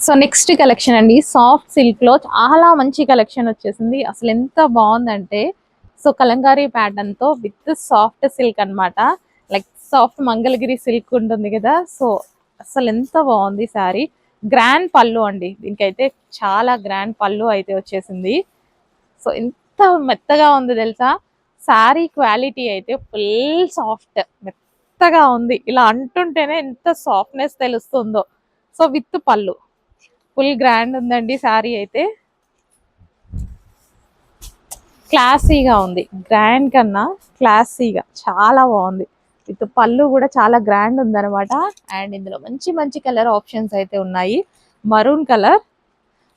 So next collection అండి, soft silk లో చాలా మంచి కలెక్షన్ వచ్చేసింది. అసలు ఎంత బాగుందంటే, సో కలంకారీ ప్యాటర్న్ తో విత్ సాఫ్ట్ సిల్క్ అన్నమాట. లైక్ సాఫ్ట్ మంగళగిరి సిల్క్ ఉంటుంది కదా, సో అసలు ఎంత బాగుంది శారీ. గ్రాండ్ పళ్ళు అండి, దీనికైతే చాలా గ్రాండ్ పళ్ళు అయితే వచ్చేసింది. సో ఎంత మెత్తగా ఉంది తెలుసా, శారీ క్వాలిటీ అయితే ఫుల్ సాఫ్ట్ మెత్తగా ఉంది. ఇలా అంటుంటేనే ఎంత సాఫ్ట్నెస్ తెలుస్తుందో. సో విత్ పళ్ళు ఫుల్ గ్రాండ్ ఉందండి శారీ అయితే. క్లాసీగా ఉంది, గ్రాండ్ కన్నా క్లాసీగా చాలా బాగుంది. విత్ పళ్ళు కూడా చాలా గ్రాండ్ ఉందన్నమాట. అండ్ ఇందులో మంచి మంచి కలర్ ఆప్షన్స్ అయితే ఉన్నాయి. Maroon colour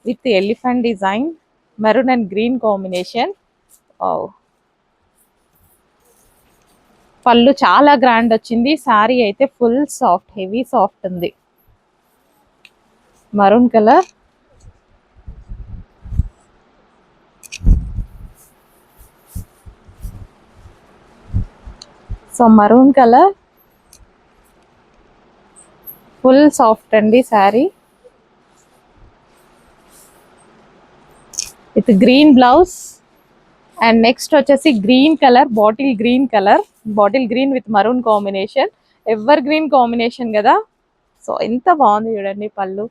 with elephant design, maroon and green combination. పళ్ళు చాలా గ్రాండ్ వచ్చింది. శారీ అయితే ఫుల్ సాఫ్ట్, హెవీ సాఫ్ట్ ఉంది. Maroon colour, so maroon colour full soft అండి sari with green blouse. And next వచ్చేసి green colour, bottle green colour, bottle green with maroon combination. Evergreen combination కదా, so ఎంత బాగుంది చూడండి. పళ్ళు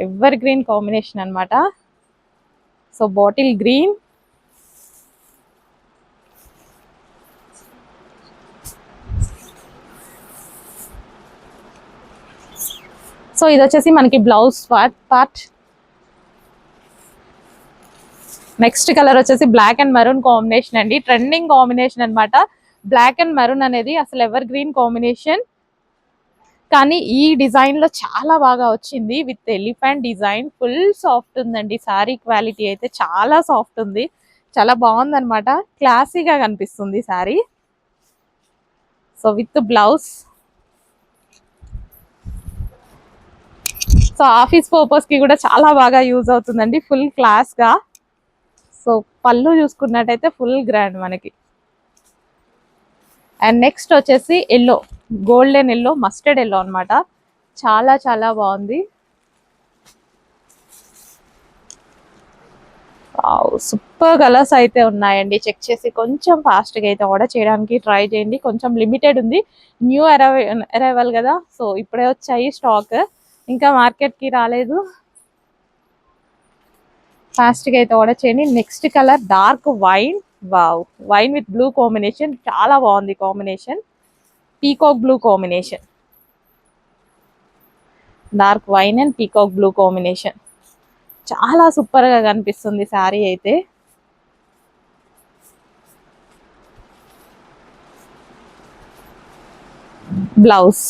ఎవర్ గ్రీన్ కాంబినేషన్ అన్నమాట. So bottle green, so ఇది వచ్చేసి మనకి బ్లౌజ్ పార్ట్. నెక్స్ట్ కలర్ వచ్చేసి బ్లాక్ అండ్ మెరూన్ కాంబినేషన్ అండి, ట్రెండింగ్ కాంబినేషన్ అన్నమాట. బ్లాక్ అండ్ మెరూన్ అనేది అసలు ఎవర్ గ్రీన్ కాంబినేషన్, కానీ ఈ డిజైన్ లో చాలా బాగా వచ్చింది. With elephant design, full soft ఉందండి. శారీ క్వాలిటీ అయితే చాలా సాఫ్ట్ ఉంది, చాలా బాగుంది అనమాట. క్లాసీగా కనిపిస్తుంది sari. So with blouse, so office purpose కి కూడా చాలా బాగా యూజ్ అవుతుందండి, ఫుల్ క్లాస్ గా. సో పళ్ళు చూసుకున్నట్టయితే ఫుల్ గ్రాండ్ మనకి. అండ్ నెక్స్ట్ వచ్చేసి yellow, golden yellow, mustard yellow అనమాట. చాలా చాలా బాగుంది. సూపర్ కలర్స్ అయితే ఉన్నాయండి. చెక్ చేసి కొంచెం ఫాస్ట్గా అయితే ఆర్డర్ చేయడానికి ట్రై చేయండి. కొంచెం లిమిటెడ్ ఉంది, న్యూ అరైవల్ కదా, సో ఇప్పుడే వచ్చాయి స్టాక్, ఇంకా మార్కెట్కి రాలేదు. ఫాస్ట్గా అయితే ఆర్డర్ చేయండి. Next colour dark wine, wow, wine with blue combination, చాలా బాగుంది combination. Peacock blue combination, dark wine and peacock blue combination, చాలా సూపర్ గా కనిపిస్తుంది శారీ అయితే. బ్లౌజ్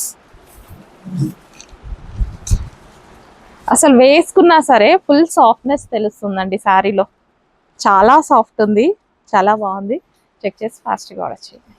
అసలు వేసుకున్నా సరే ఫుల్ సాఫ్ట్నెస్ తెలుస్తుందండి శారీలో, చాలా సాఫ్ట్ ఉంది, చాలా బాగుంది. చెక్ చేసి ఫాస్ట్గా ఆర్డర్ చేయండి.